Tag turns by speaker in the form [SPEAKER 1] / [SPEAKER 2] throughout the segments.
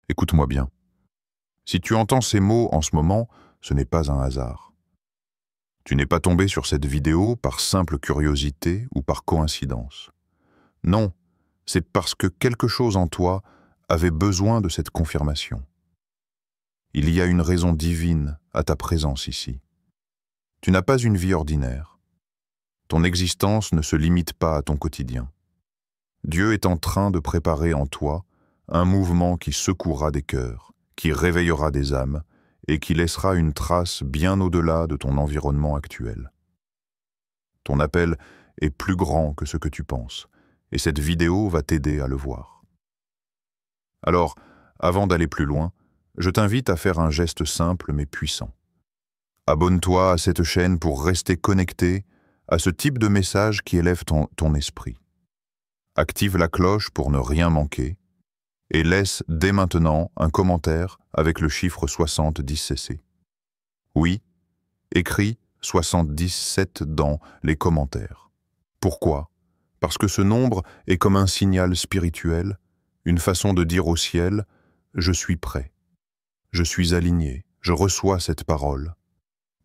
[SPEAKER 1] Écoute-moi bien. Si tu entends ces mots en ce moment, ce n'est pas un hasard. Tu n'es pas tombé sur cette vidéo par simple curiosité ou par coïncidence. Non, c'est parce que quelque chose en toi avait besoin de cette confirmation. Il y a une raison divine à ta présence ici. Tu n'as pas une vie ordinaire. Ton existence ne se limite pas à ton quotidien. Dieu est en train de préparer en toi un mouvement qui secouera des cœurs, qui réveillera des âmes et qui laissera une trace bien au-delà de ton environnement actuel. Ton appel est plus grand que ce que tu penses, et cette vidéo va t'aider à le voir. Alors, avant d'aller plus loin, je t'invite à faire un geste simple mais puissant. Abonne-toi à cette chaîne pour rester connecté à ce type de message qui élève ton esprit. Active la cloche pour ne rien manquer et laisse dès maintenant un commentaire avec le chiffre 70cc. Oui, écris 77 dans les commentaires. Pourquoi? Parce que ce nombre est comme un signal spirituel, une façon de dire au ciel « Je suis prêt, je suis aligné, je reçois cette parole ».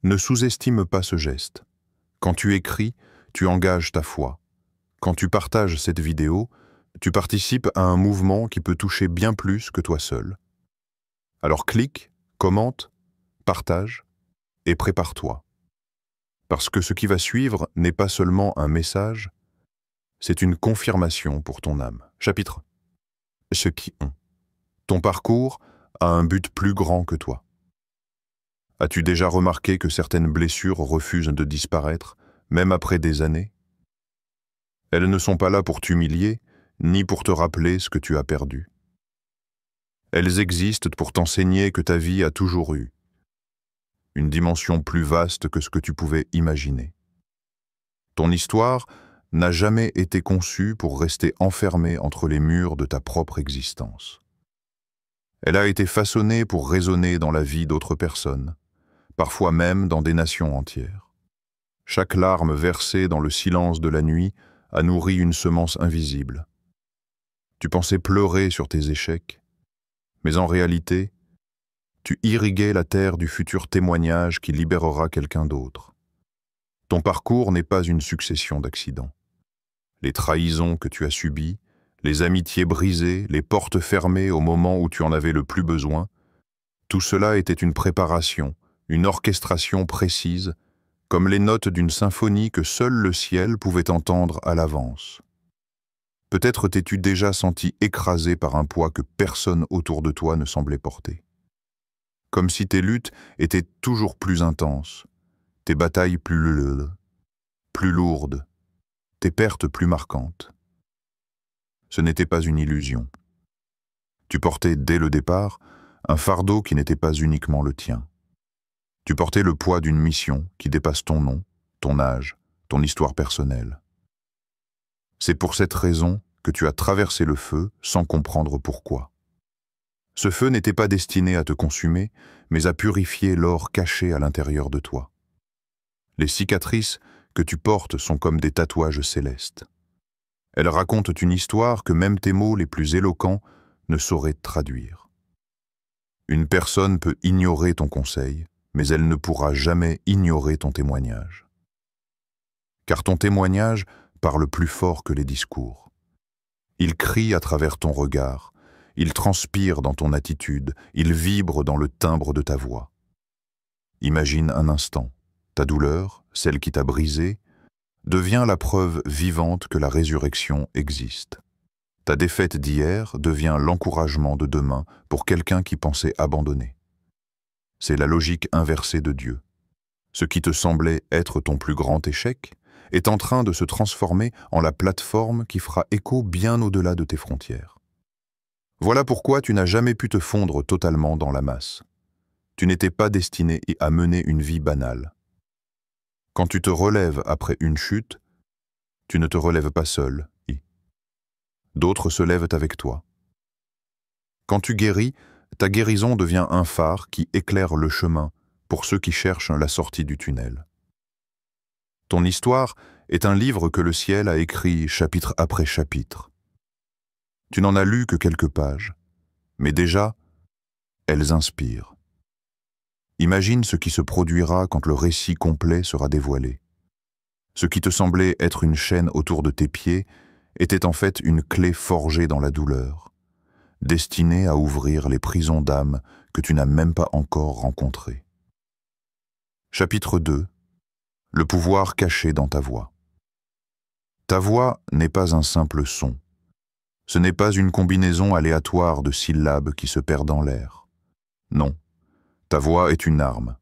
[SPEAKER 1] Ne sous-estime pas ce geste. Quand tu écris, tu engages ta foi. Quand tu partages cette vidéo, tu participes à un mouvement qui peut toucher bien plus que toi seul. Alors clique, commente, partage et prépare-toi. Parce que ce qui va suivre n'est pas seulement un message, c'est une confirmation pour ton âme. Chapitre. Ceux qui ont. Ton parcours a un but plus grand que toi. As-tu déjà remarqué que certaines blessures refusent de disparaître, même après des années? Elles ne sont pas là pour t'humilier, ni pour te rappeler ce que tu as perdu. Elles existent pour t'enseigner que ta vie a toujours eu une dimension plus vaste que ce que tu pouvais imaginer. Ton histoire n'a jamais été conçue pour rester enfermée entre les murs de ta propre existence. Elle a été façonnée pour résonner dans la vie d'autres personnes, parfois même dans des nations entières. Chaque larme versée dans le silence de la nuit a nourri une semence invisible. Tu pensais pleurer sur tes échecs, mais en réalité, tu irriguais la terre du futur témoignage qui libérera quelqu'un d'autre. Ton parcours n'est pas une succession d'accidents. Les trahisons que tu as subies, les amitiés brisées, les portes fermées au moment où tu en avais le plus besoin, tout cela était une préparation, une orchestration précise, comme les notes d'une symphonie que seul le ciel pouvait entendre à l'avance. Peut-être t'es-tu déjà senti écrasé par un poids que personne autour de toi ne semblait porter. Comme si tes luttes étaient toujours plus intenses, tes batailles plus lourdes, tes pertes plus marquantes. Ce n'était pas une illusion. Tu portais dès le départ un fardeau qui n'était pas uniquement le tien. Tu portais le poids d'une mission qui dépasse ton nom, ton âge, ton histoire personnelle. C'est pour cette raison que tu as traversé le feu sans comprendre pourquoi. Ce feu n'était pas destiné à te consumer, mais à purifier l'or caché à l'intérieur de toi. Les cicatrices que tu portes sont comme des tatouages célestes. Elles racontent une histoire que même tes mots les plus éloquents ne sauraient traduire. Une personne peut ignorer ton conseil, mais elle ne pourra jamais ignorer ton témoignage. Car ton témoignage parle plus fort que les discours. Il crie à travers ton regard, il transpire dans ton attitude, il vibre dans le timbre de ta voix. Imagine un instant, ta douleur, celle qui t'a brisé, devient la preuve vivante que la résurrection existe. Ta défaite d'hier devient l'encouragement de demain pour quelqu'un qui pensait abandonner. C'est la logique inversée de Dieu. Ce qui te semblait être ton plus grand échec est en train de se transformer en la plateforme qui fera écho bien au-delà de tes frontières. Voilà pourquoi tu n'as jamais pu te fondre totalement dans la masse. Tu n'étais pas destiné à mener une vie banale. Quand tu te relèves après une chute, tu ne te relèves pas seul. D'autres se lèvent avec toi. Quand tu guéris, ta guérison devient un phare qui éclaire le chemin pour ceux qui cherchent la sortie du tunnel. Ton histoire est un livre que le ciel a écrit chapitre après chapitre. Tu n'en as lu que quelques pages, mais déjà, elles inspirent. Imagine ce qui se produira quand le récit complet sera dévoilé. Ce qui te semblait être une chaîne autour de tes pieds était en fait une clé forgée dans la douleur, destinée à ouvrir les prisons d'âme que tu n'as même pas encore rencontrées. Chapitre 2. Le pouvoir caché dans ta voix. Ta voix n'est pas un simple son. Ce n'est pas une combinaison aléatoire de syllabes qui se perd dans l'air. Non, ta voix est une arme.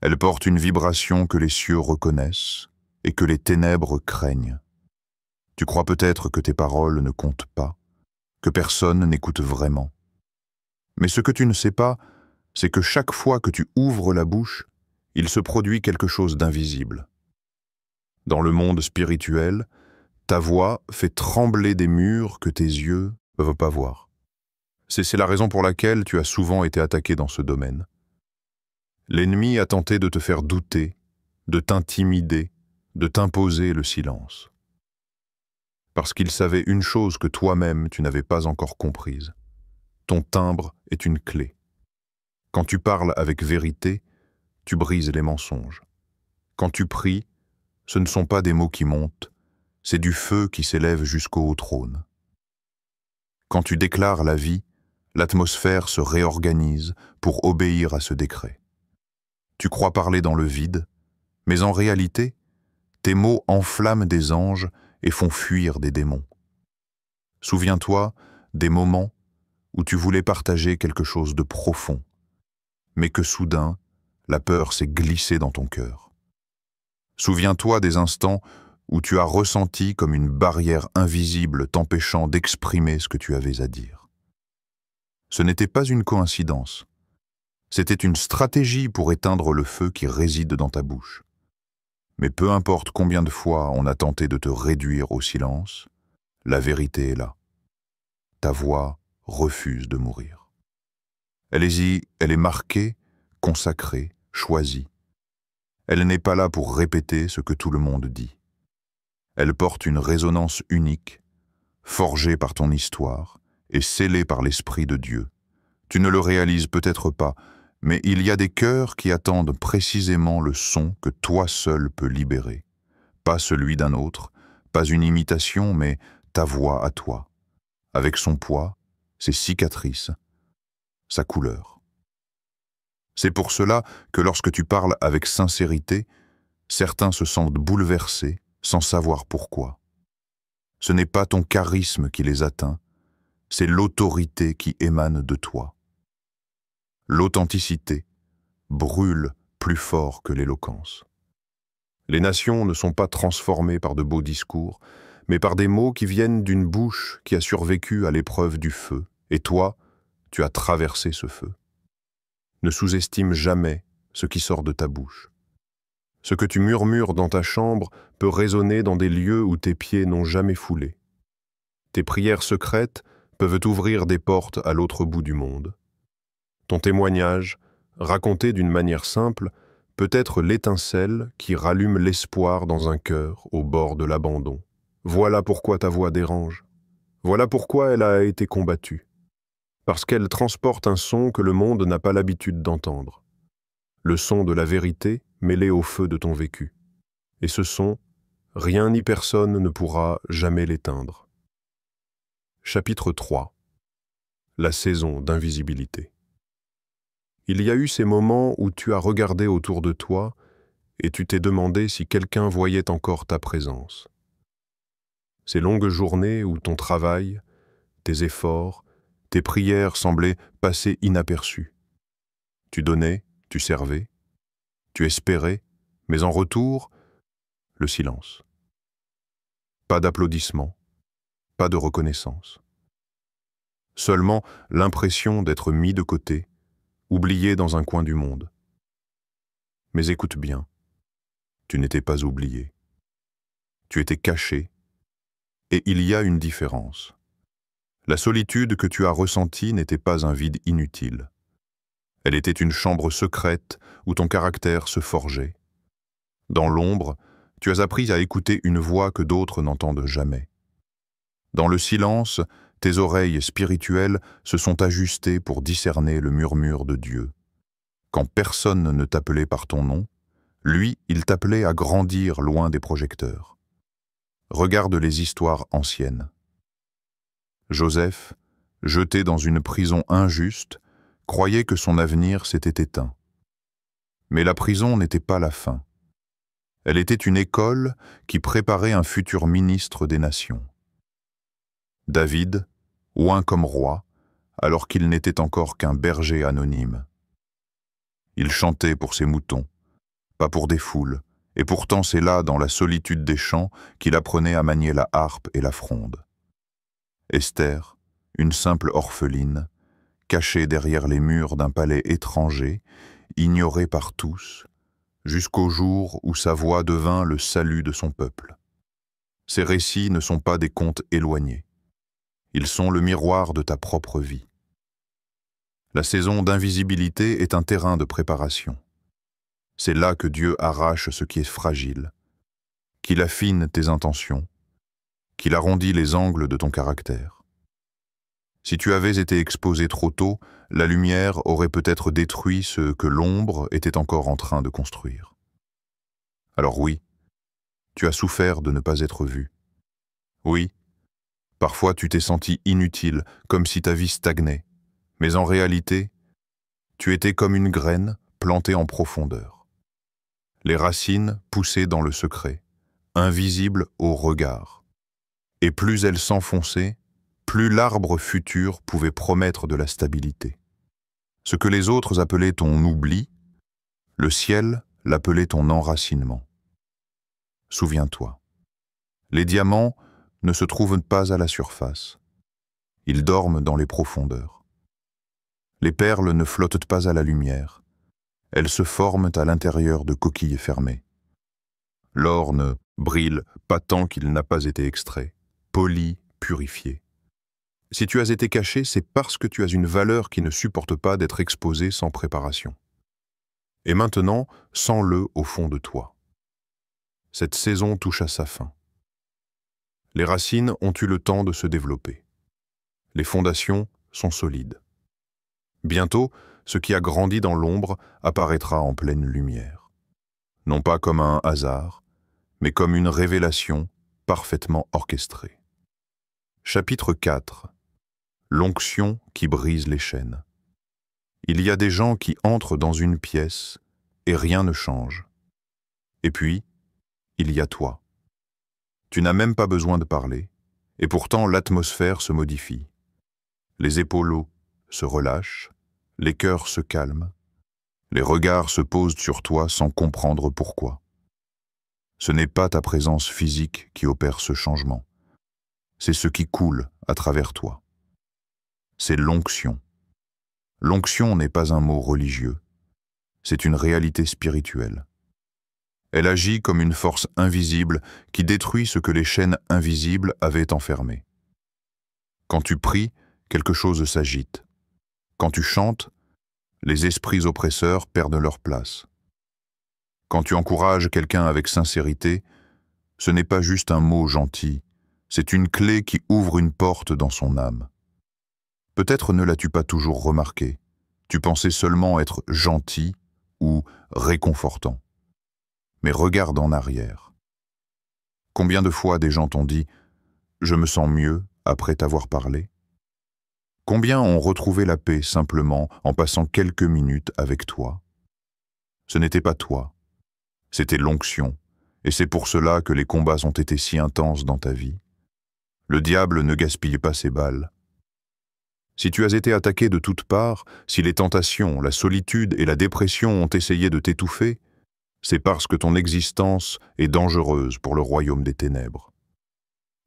[SPEAKER 1] Elle porte une vibration que les cieux reconnaissent et que les ténèbres craignent. Tu crois peut-être que tes paroles ne comptent pas, que personne n'écoute vraiment. Mais ce que tu ne sais pas, c'est que chaque fois que tu ouvres la bouche, il se produit quelque chose d'invisible. Dans le monde spirituel, ta voix fait trembler des murs que tes yeux ne peuvent pas voir. C'est la raison pour laquelle tu as souvent été attaqué dans ce domaine. L'ennemi a tenté de te faire douter, de t'intimider, de t'imposer le silence. Parce qu'il savait une chose que toi-même tu n'avais pas encore comprise. Ton timbre est une clé. Quand tu parles avec vérité, tu brises les mensonges. Quand tu pries, ce ne sont pas des mots qui montent, c'est du feu qui s'élève jusqu'au haut trône. Quand tu déclares la vie, l'atmosphère se réorganise pour obéir à ce décret. Tu crois parler dans le vide, mais en réalité, tes mots enflamment des anges et font fuir des démons. Souviens-toi des moments où tu voulais partager quelque chose de profond, mais que soudain, la peur s'est glissée dans ton cœur. Souviens-toi des instants où tu as ressenti comme une barrière invisible t'empêchant d'exprimer ce que tu avais à dire. Ce n'était pas une coïncidence. C'était une stratégie pour éteindre le feu qui réside dans ta bouche. Mais peu importe combien de fois on a tenté de te réduire au silence, la vérité est là. Ta voix refuse de mourir. Elle est marquée, consacrée, choisie. Elle n'est pas là pour répéter ce que tout le monde dit. Elle porte une résonance unique, forgée par ton histoire et scellée par l'Esprit de Dieu. Tu ne le réalises peut-être pas, mais il y a des cœurs qui attendent précisément le son que toi seul peux libérer. Pas celui d'un autre, pas une imitation, mais ta voix à toi, avec son poids, ses cicatrices, sa couleur. C'est pour cela que lorsque tu parles avec sincérité, certains se sentent bouleversés sans savoir pourquoi. Ce n'est pas ton charisme qui les atteint, c'est l'autorité qui émane de toi. L'authenticité brûle plus fort que l'éloquence. Les nations ne sont pas transformées par de beaux discours, mais par des mots qui viennent d'une bouche qui a survécu à l'épreuve du feu. Et toi, tu as traversé ce feu. Ne sous-estime jamais ce qui sort de ta bouche. Ce que tu murmures dans ta chambre peut résonner dans des lieux où tes pieds n'ont jamais foulé. Tes prières secrètes peuvent ouvrir des portes à l'autre bout du monde. Ton témoignage, raconté d'une manière simple, peut être l'étincelle qui rallume l'espoir dans un cœur au bord de l'abandon. Voilà pourquoi ta voix dérange. Voilà pourquoi elle a été combattue. Parce qu'elle transporte un son que le monde n'a pas l'habitude d'entendre. Le son de la vérité mêlé au feu de ton vécu. Et ce son, rien ni personne ne pourra jamais l'éteindre. Chapitre 3. La saison d'invisibilité. Il y a eu ces moments où tu as regardé autour de toi et tu t'es demandé si quelqu'un voyait encore ta présence. Ces longues journées où ton travail, tes efforts, tes prières semblaient passer inaperçus. Tu donnais, tu servais, tu espérais, mais en retour, le silence. Pas d'applaudissements, pas de reconnaissance. Seulement l'impression d'être mis de côté, oublié dans un coin du monde. Mais écoute bien, tu n'étais pas oublié. Tu étais caché, et il y a une différence. La solitude que tu as ressentie n'était pas un vide inutile. Elle était une chambre secrète où ton caractère se forgeait. Dans l'ombre, tu as appris à écouter une voix que d'autres n'entendent jamais. Dans le silence, tes oreilles spirituelles se sont ajustées pour discerner le murmure de Dieu. Quand personne ne t'appelait par ton nom, lui, il t'appelait à grandir loin des projecteurs. Regarde les histoires anciennes. Joseph, jeté dans une prison injuste, croyait que son avenir s'était éteint. Mais la prison n'était pas la fin. Elle était une école qui préparait un futur ministre des nations. David, oint comme roi, alors qu'il n'était encore qu'un berger anonyme. Il chantait pour ses moutons, pas pour des foules, et pourtant c'est là, dans la solitude des champs, qu'il apprenait à manier la harpe et la fronde. Esther, une simple orpheline, cachée derrière les murs d'un palais étranger, ignorée par tous, jusqu'au jour où sa voix devint le salut de son peuple. Ces récits ne sont pas des contes éloignés. Ils sont le miroir de ta propre vie. La saison d'invisibilité est un terrain de préparation. C'est là que Dieu arrache ce qui est fragile, qu'il affine tes intentions, qu'il arrondit les angles de ton caractère. Si tu avais été exposé trop tôt, la lumière aurait peut-être détruit ce que l'ombre était encore en train de construire. Alors oui, tu as souffert de ne pas être vu. Oui, parfois tu t'es senti inutile, comme si ta vie stagnait, mais en réalité, tu étais comme une graine plantée en profondeur. Les racines poussaient dans le secret, invisibles au regard. Et plus elles s'enfonçaient, plus l'arbre futur pouvait promettre de la stabilité. Ce que les autres appelaient ton oubli, le ciel l'appelait ton enracinement. Souviens-toi, les diamants ne se trouvent pas à la surface. Ils dorment dans les profondeurs. Les perles ne flottent pas à la lumière. Elles se forment à l'intérieur de coquilles fermées. L'or ne brille pas tant qu'il n'a pas été extrait, poli, purifié. Si tu as été caché, c'est parce que tu as une valeur qui ne supporte pas d'être exposée sans préparation. Et maintenant, sens-le au fond de toi. Cette saison touche à sa fin. Les racines ont eu le temps de se développer. Les fondations sont solides. Bientôt, ce qui a grandi dans l'ombre apparaîtra en pleine lumière. Non pas comme un hasard, mais comme une révélation parfaitement orchestrée. Chapitre 4. L'onction qui brise les chaînes. Il y a des gens qui entrent dans une pièce et rien ne change. Et puis, il y a toi. Tu n'as même pas besoin de parler, et pourtant l'atmosphère se modifie. Les épaules se relâchent, les cœurs se calment, les regards se posent sur toi sans comprendre pourquoi. Ce n'est pas ta présence physique qui opère ce changement, c'est ce qui coule à travers toi. C'est l'onction. L'onction n'est pas un mot religieux, c'est une réalité spirituelle. Elle agit comme une force invisible qui détruit ce que les chaînes invisibles avaient enfermé. Quand tu pries, quelque chose s'agite. Quand tu chantes, les esprits oppresseurs perdent leur place. Quand tu encourages quelqu'un avec sincérité, ce n'est pas juste un mot gentil, c'est une clé qui ouvre une porte dans son âme. Peut-être ne l'as-tu pas toujours remarqué, tu pensais seulement être gentil ou réconfortant. Mais regarde en arrière. Combien de fois des gens t'ont dit « Je me sens mieux après t'avoir parlé » Combien ont retrouvé la paix simplement en passant quelques minutes avec toi? Ce n'était pas toi, c'était l'onction, et c'est pour cela que les combats ont été si intenses dans ta vie. Le diable ne gaspille pas ses balles. Si tu as été attaqué de toutes parts, si les tentations, la solitude et la dépression ont essayé de t'étouffer, c'est parce que ton existence est dangereuse pour le royaume des ténèbres.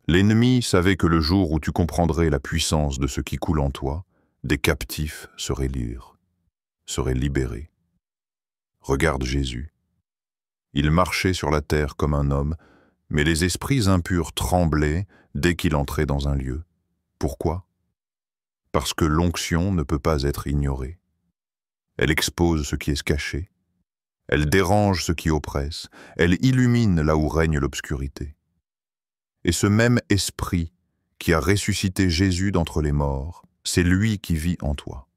[SPEAKER 1] L'ennemi savait que le jour où tu comprendrais la puissance de ce qui coule en toi, des captifs seraient libres, seraient libérés. Regarde Jésus. Il marchait sur la terre comme un homme, mais les esprits impurs tremblaient dès qu'il entrait dans un lieu. Pourquoi? Parce que l'onction ne peut pas être ignorée. Elle expose ce qui est caché. Elle dérange ce qui oppresse, elle illumine là où règne l'obscurité. Et ce même esprit qui a ressuscité Jésus d'entre les morts, c'est lui qui vit en toi.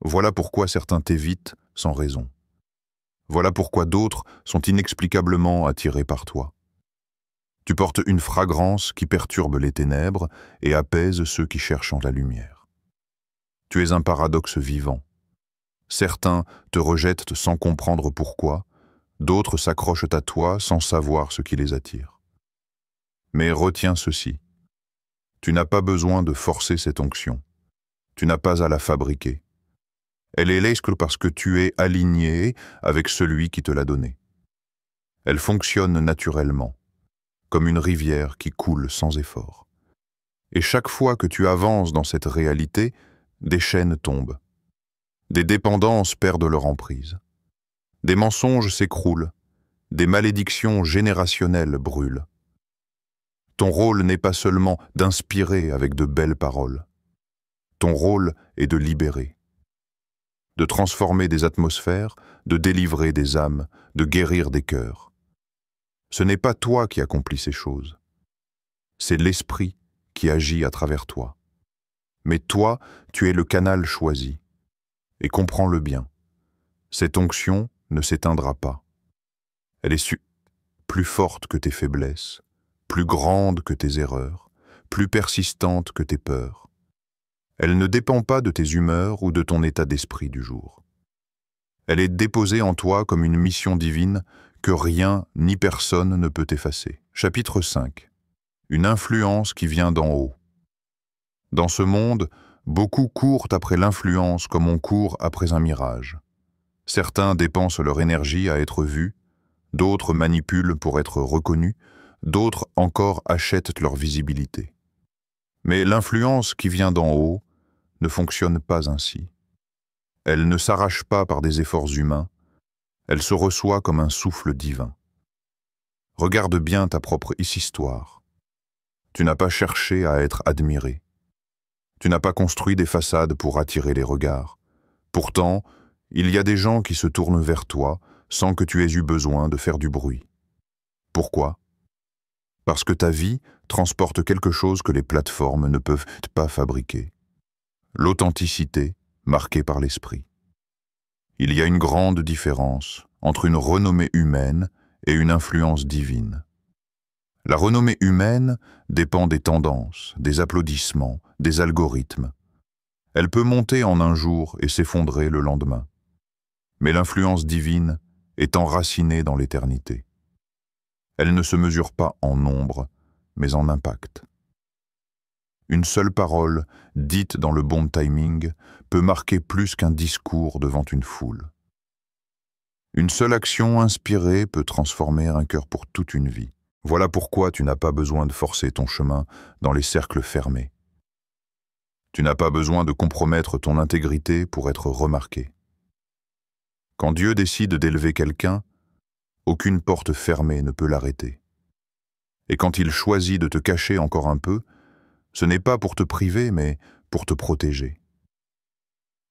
[SPEAKER 1] Voilà pourquoi certains t'évitent sans raison. Voilà pourquoi d'autres sont inexplicablement attirés par toi. Tu portes une fragrance qui perturbe les ténèbres et apaise ceux qui cherchent en la lumière. Tu es un paradoxe vivant. Certains te rejettent sans comprendre pourquoi, d'autres s'accrochent à toi sans savoir ce qui les attire. Mais retiens ceci. Tu n'as pas besoin de forcer cette onction. Tu n'as pas à la fabriquer. Elle est là parce que tu es aligné avec celui qui te l'a donnée. Elle fonctionne naturellement, comme une rivière qui coule sans effort. Et chaque fois que tu avances dans cette réalité, des chaînes tombent. Des dépendances perdent leur emprise. Des mensonges s'écroulent. Des malédictions générationnelles brûlent. Ton rôle n'est pas seulement d'inspirer avec de belles paroles. Ton rôle est de libérer, de transformer des atmosphères, de délivrer des âmes, de guérir des cœurs. Ce n'est pas toi qui accomplis ces choses. C'est l'Esprit qui agit à travers toi. Mais toi, tu es le canal choisi. Et comprends-le bien. Cette onction ne s'éteindra pas. Elle est plus forte que tes faiblesses, plus grande que tes erreurs, plus persistante que tes peurs. Elle ne dépend pas de tes humeurs ou de ton état d'esprit du jour. Elle est déposée en toi comme une mission divine que rien ni personne ne peut effacer. Chapitre 5. Une influence qui vient d'en haut. Dans ce monde, beaucoup courent après l'influence comme on court après un mirage. Certains dépensent leur énergie à être vus, d'autres manipulent pour être reconnus, d'autres encore achètent leur visibilité. Mais l'influence qui vient d'en haut ne fonctionne pas ainsi. Elle ne s'arrache pas par des efforts humains, elle se reçoit comme un souffle divin. Regarde bien ta propre histoire. Tu n'as pas cherché à être admiré. Tu n'as pas construit des façades pour attirer les regards. Pourtant, il y a des gens qui se tournent vers toi sans que tu aies eu besoin de faire du bruit. Pourquoi? Parce que ta vie transporte quelque chose que les plateformes ne peuvent pas fabriquer. L'authenticité marquée par l'esprit. Il y a une grande différence entre une renommée humaine et une influence divine. La renommée humaine dépend des tendances, des applaudissements, des algorithmes. Elle peut monter en un jour et s'effondrer le lendemain. Mais l'influence divine est enracinée dans l'éternité. Elle ne se mesure pas en nombre, mais en impact. Une seule parole, dite dans le bon timing, peut marquer plus qu'un discours devant une foule. Une seule action inspirée peut transformer un cœur pour toute une vie. Voilà pourquoi tu n'as pas besoin de forcer ton chemin dans les cercles fermés. Tu n'as pas besoin de compromettre ton intégrité pour être remarqué. Quand Dieu décide d'élever quelqu'un, aucune porte fermée ne peut l'arrêter. Et quand il choisit de te cacher encore un peu, ce n'est pas pour te priver, mais pour te protéger.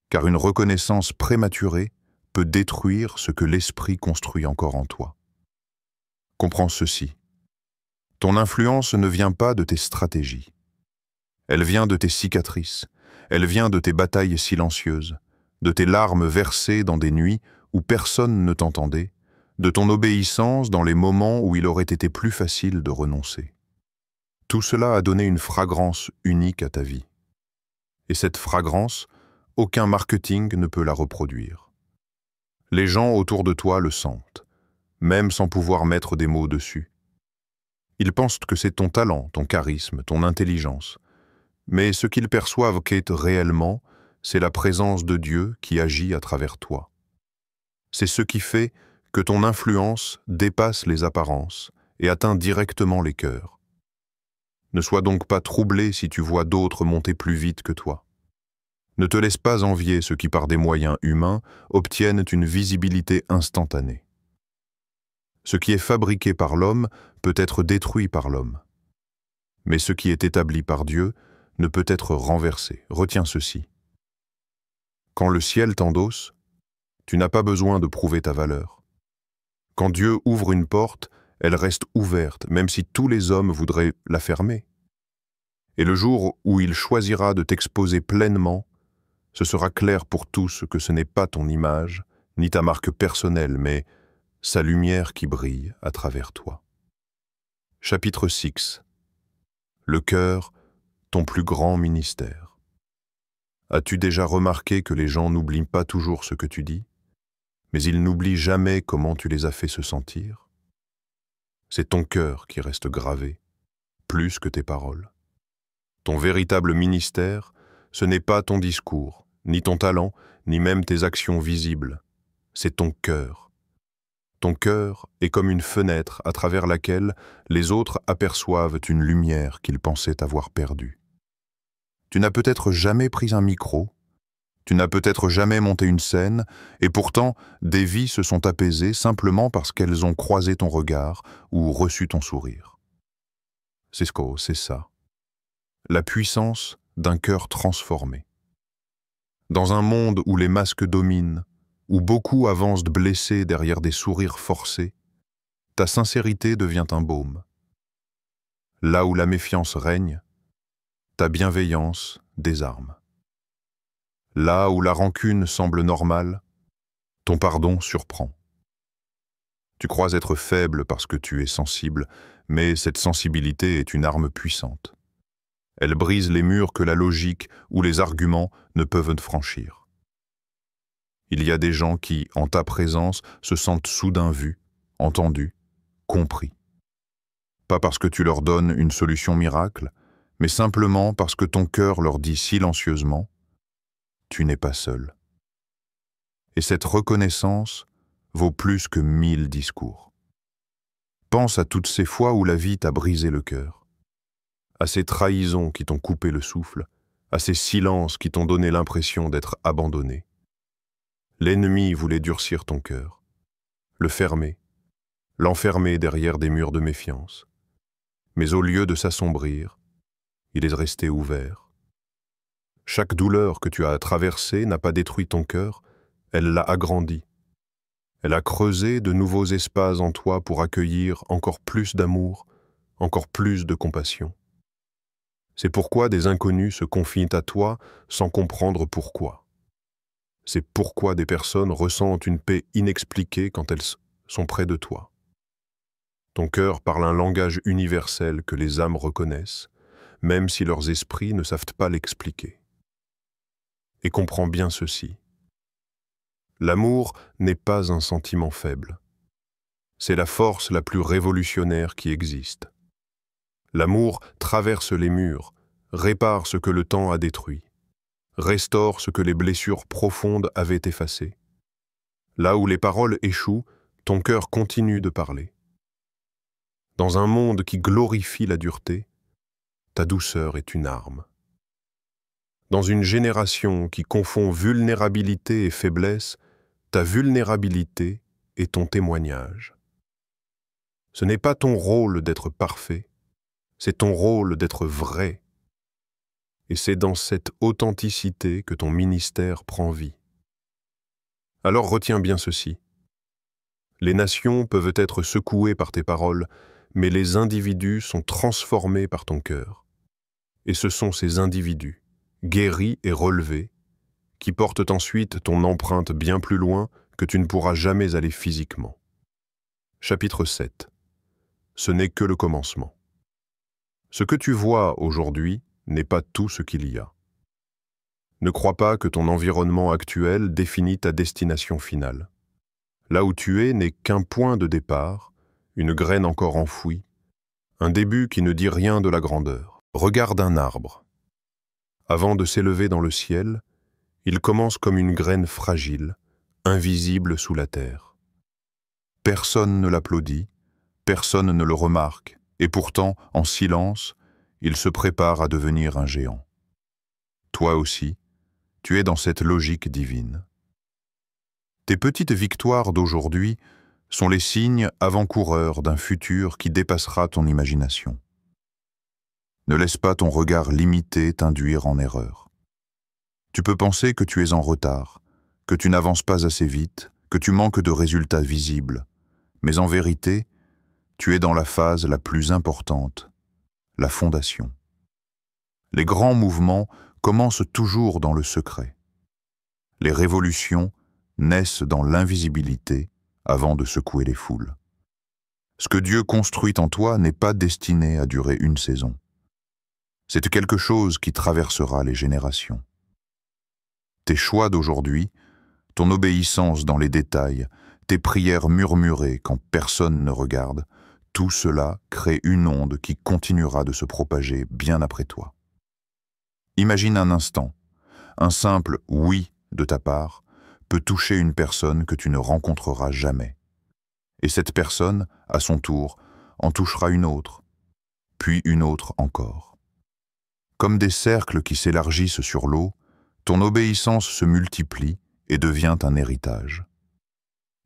[SPEAKER 1] Car une reconnaissance prématurée peut détruire ce que l'Esprit construit encore en toi. Comprends ceci. Ton influence ne vient pas de tes stratégies. Elle vient de tes cicatrices, elle vient de tes batailles silencieuses, de tes larmes versées dans des nuits où personne ne t'entendait, de ton obéissance dans les moments où il aurait été plus facile de renoncer. Tout cela a donné une fragrance unique à ta vie. Et cette fragrance, aucun marketing ne peut la reproduire. Les gens autour de toi le sentent, même sans pouvoir mettre des mots dessus. Ils pensent que c'est ton talent, ton charisme, ton intelligence. Mais ce qu'ils perçoivent qu'est réellement, c'est la présence de Dieu qui agit à travers toi. C'est ce qui fait que ton influence dépasse les apparences et atteint directement les cœurs. Ne sois donc pas troublé si tu vois d'autres monter plus vite que toi. Ne te laisse pas envier ceux qui, par des moyens humains, obtiennent une visibilité instantanée. Ce qui est fabriqué par l'homme peut être détruit par l'homme. Mais ce qui est établi par Dieu ne peut être renversé. Retiens ceci. Quand le ciel t'endosse, tu n'as pas besoin de prouver ta valeur. Quand Dieu ouvre une porte, elle reste ouverte, même si tous les hommes voudraient la fermer. Et le jour où il choisira de t'exposer pleinement, ce sera clair pour tous que ce n'est pas ton image, ni ta marque personnelle, mais sa lumière qui brille à travers toi. Chapitre 6. Le cœur, ton plus grand ministère. As-tu déjà remarqué que les gens n'oublient pas toujours ce que tu dis, mais ils n'oublient jamais comment tu les as fait se sentir? C'est ton cœur qui reste gravé, plus que tes paroles. Ton véritable ministère, ce n'est pas ton discours, ni ton talent, ni même tes actions visibles. C'est ton cœur. Ton cœur est comme une fenêtre à travers laquelle les autres aperçoivent une lumière qu'ils pensaient avoir perdue. Tu n'as peut-être jamais pris un micro, tu n'as peut-être jamais monté une scène, et pourtant des vies se sont apaisées simplement parce qu'elles ont croisé ton regard ou reçu ton sourire. C'est ça. La puissance d'un cœur transformé. Dans un monde où les masques dominent, où beaucoup avancent blessés derrière des sourires forcés, ta sincérité devient un baume. Là où la méfiance règne, ta bienveillance désarme. Là où la rancune semble normale, ton pardon surprend. Tu crois être faible parce que tu es sensible, mais cette sensibilité est une arme puissante. Elle brise les murs que la logique ou les arguments ne peuvent franchir. Il y a des gens qui, en ta présence, se sentent soudain vus, entendus, compris. Pas parce que tu leur donnes une solution miracle, mais simplement parce que ton cœur leur dit silencieusement « Tu n'es pas seul ». Et cette reconnaissance vaut plus que 1000 discours. Pense à toutes ces fois où la vie t'a brisé le cœur, à ces trahisons qui t'ont coupé le souffle, à ces silences qui t'ont donné l'impression d'être abandonné. L'ennemi voulait durcir ton cœur, le fermer, l'enfermer derrière des murs de méfiance. Mais au lieu de s'assombrir, il est resté ouvert. Chaque douleur que tu as traversée n'a pas détruit ton cœur, elle l'a agrandi. Elle a creusé de nouveaux espaces en toi pour accueillir encore plus d'amour, encore plus de compassion. C'est pourquoi des inconnus se confient à toi sans comprendre pourquoi. C'est pourquoi des personnes ressentent une paix inexpliquée quand elles sont près de toi. Ton cœur parle un langage universel que les âmes reconnaissent, même si leurs esprits ne savent pas l'expliquer. Et comprends bien ceci. L'amour n'est pas un sentiment faible. C'est la force la plus révolutionnaire qui existe. L'amour traverse les murs, répare ce que le temps a détruit, restaure ce que les blessures profondes avaient effacé. Là où les paroles échouent, ton cœur continue de parler. Dans un monde qui glorifie la dureté, ta douceur est une arme. Dans une génération qui confond vulnérabilité et faiblesse, ta vulnérabilité est ton témoignage. Ce n'est pas ton rôle d'être parfait, c'est ton rôle d'être vrai. Et c'est dans cette authenticité que ton ministère prend vie. Alors retiens bien ceci. Les nations peuvent être secouées par tes paroles, mais les individus sont transformés par ton cœur. Et ce sont ces individus, guéris et relevés, qui portent ensuite ton empreinte bien plus loin que tu ne pourras jamais aller physiquement. Chapitre 7. Ce n'est que le commencement. Ce que tu vois aujourd'hui n'est pas tout ce qu'il y a. Ne crois pas que ton environnement actuel définit ta destination finale. Là où tu es n'est qu'un point de départ, une graine encore enfouie, un début qui ne dit rien de la grandeur. Regarde un arbre. Avant de s'élever dans le ciel, il commence comme une graine fragile, invisible sous la terre. Personne ne l'applaudit, personne ne le remarque, et pourtant, en silence, il se prépare à devenir un géant. Toi aussi, tu es dans cette logique divine. Tes petites victoires d'aujourd'hui sont les signes avant-coureurs d'un futur qui dépassera ton imagination. Ne laisse pas ton regard limité t'induire en erreur. Tu peux penser que tu es en retard, que tu n'avances pas assez vite, que tu manques de résultats visibles, mais en vérité, tu es dans la phase la plus importante, la fondation. Les grands mouvements commencent toujours dans le secret. Les révolutions naissent dans l'invisibilité avant de secouer les foules. Ce que Dieu construit en toi n'est pas destiné à durer une saison. C'est quelque chose qui traversera les générations. Tes choix d'aujourd'hui, ton obéissance dans les détails, tes prières murmurées quand personne ne regarde, tout cela crée une onde qui continuera de se propager bien après toi. Imagine un instant, un simple « oui » de ta part peut toucher une personne que tu ne rencontreras jamais. Et cette personne, à son tour, en touchera une autre, puis une autre encore. Comme des cercles qui s'élargissent sur l'eau, ton obéissance se multiplie et devient un héritage.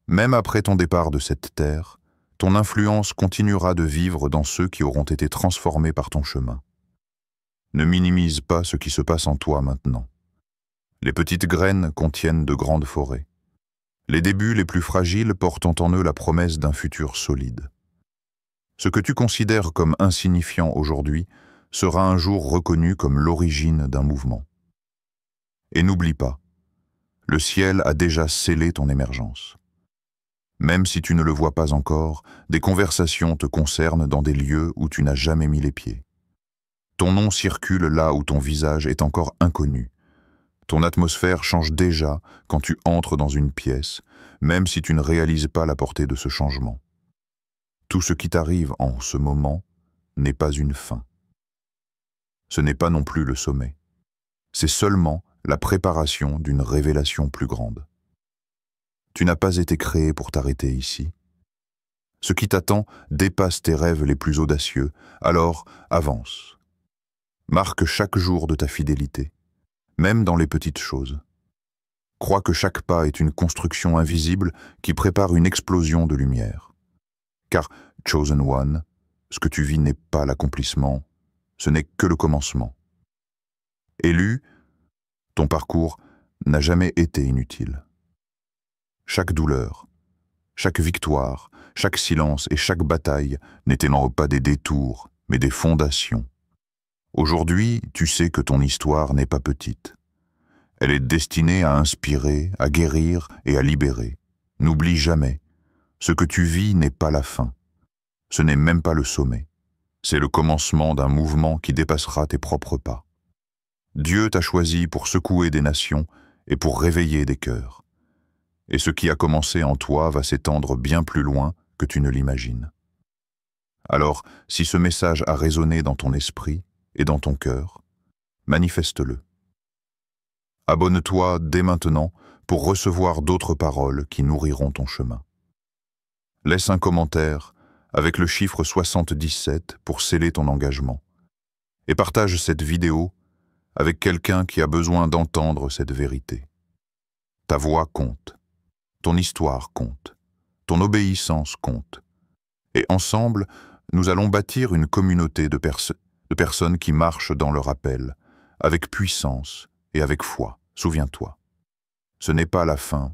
[SPEAKER 1] Même après ton départ de cette terre, ton influence continuera de vivre dans ceux qui auront été transformés par ton chemin. Ne minimise pas ce qui se passe en toi maintenant. Les petites graines contiennent de grandes forêts. Les débuts les plus fragiles portent en eux la promesse d'un futur solide. Ce que tu considères comme insignifiant aujourd'hui sera un jour reconnu comme l'origine d'un mouvement. Et n'oublie pas, le ciel a déjà scellé ton émergence. Même si tu ne le vois pas encore, des conversations te concernent dans des lieux où tu n'as jamais mis les pieds. Ton nom circule là où ton visage est encore inconnu. Ton atmosphère change déjà quand tu entres dans une pièce, même si tu ne réalises pas la portée de ce changement. Tout ce qui t'arrive en ce moment n'est pas une fin. Ce n'est pas non plus le sommet. C'est seulement la préparation d'une révélation plus grande. Tu n'as pas été créé pour t'arrêter ici. Ce qui t'attend dépasse tes rêves les plus audacieux, alors avance. Marque chaque jour de ta fidélité, même dans les petites choses. Crois que chaque pas est une construction invisible qui prépare une explosion de lumière. Car, Chosen One, ce que tu vis n'est pas l'accomplissement, ce n'est que le commencement. Élu, ton parcours n'a jamais été inutile. Chaque douleur, chaque victoire, chaque silence et chaque bataille n'étaient pas des détours, mais des fondations. Aujourd'hui, tu sais que ton histoire n'est pas petite. Elle est destinée à inspirer, à guérir et à libérer. N'oublie jamais, ce que tu vis n'est pas la fin. Ce n'est même pas le sommet. C'est le commencement d'un mouvement qui dépassera tes propres pas. Dieu t'a choisi pour secouer des nations et pour réveiller des cœurs. Et ce qui a commencé en toi va s'étendre bien plus loin que tu ne l'imagines. Alors, si ce message a résonné dans ton esprit et dans ton cœur, manifeste-le. Abonne-toi dès maintenant pour recevoir d'autres paroles qui nourriront ton chemin. Laisse un commentaire avec le chiffre 77 pour sceller ton engagement. Et partage cette vidéo avec quelqu'un qui a besoin d'entendre cette vérité. Ta voix compte, ton histoire compte, ton obéissance compte. Et ensemble, nous allons bâtir une communauté de personnes qui marchent dans leur appel, avec puissance et avec foi. Souviens-toi, ce n'est pas la fin,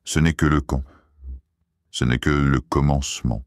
[SPEAKER 1] ce n'est que le commencement.